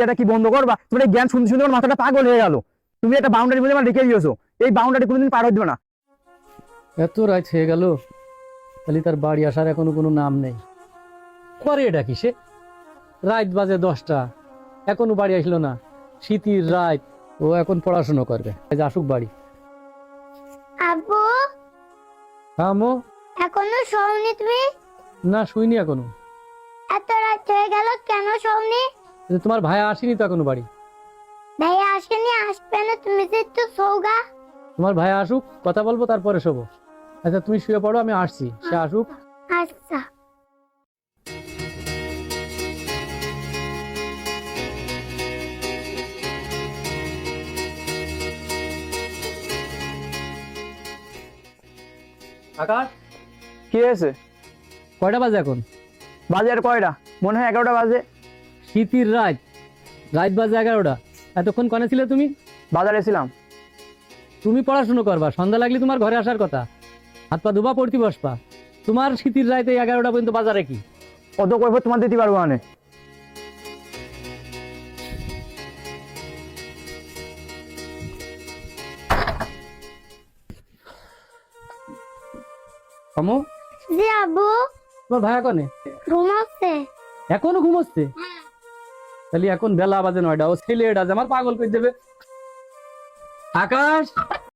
যেটা কি বন্ধ করবা, তোমার এই জ্ঞান শুনতে শুনতে আমার মাথাটা পাগল হয়ে গেল। তুমি একটা বাউন্ডারি মধ্যে আমার রেখে দিয়েছো, এই বাউন্ডারি কোনোদিন পার হতে না। এত রাত হয়ে গেল, তাহলে তার বাড়ি আসার এখনো কোনো নাম নেই। করে এটা কি সে? রাত বাজে 10টা, এখনো বাড়ি আসলো না। শীতের রাত, ও এখন পড়াশোনা করবে, আজ আসুক বাড়ি। আব্বু থামো। এখনো শোওনি তুমি? না, শুইনি এখনো। এত রাত হয়ে গেল, কেন শোওনি? তোমার ভাই আসেনি তো এখনো বাড়ি। ভাইয়া আসেনি, আসবে না, তুমি যে একটু শোগা। তোমার ভাই আসুক, কথা বলবো, তারপরে শোবো। আচ্ছা তুমি শুয়ে পড়ো, আমি আসছি, সে আসুক। আচ্ছা। আকাশ, কি হয়েছে? কয়টা বাজে এখন? বাজে আর কয়টা? মনে হয় 11টা বাজে। শীতের রাত, রাত বাজে 11টা। এতক্ষণ কনে ছিলে তুমি? বাজারে ছিলাম। তুমি পড়াশুনো করবা, সন্ধ্যা লাগলে তোমার ঘরে আসার কথা। হাত পা ধোবা, পড়তে বসবা। তোমার শীতের রাতে 11টা পর্যন্ত বাজারে কি? অত কৈফিয়ত তোমার দিতে পারবো না। আমো, জি আব্বু। তোমার ভাইয়া কনে? ঘুমাচ্ছে। এখনো ঘুমোচ্ছে? তাহলে এখন বেলা বাজে 9টা, ও ছেলে এটা যে আমার পাগল করে দেবে। আকাশ,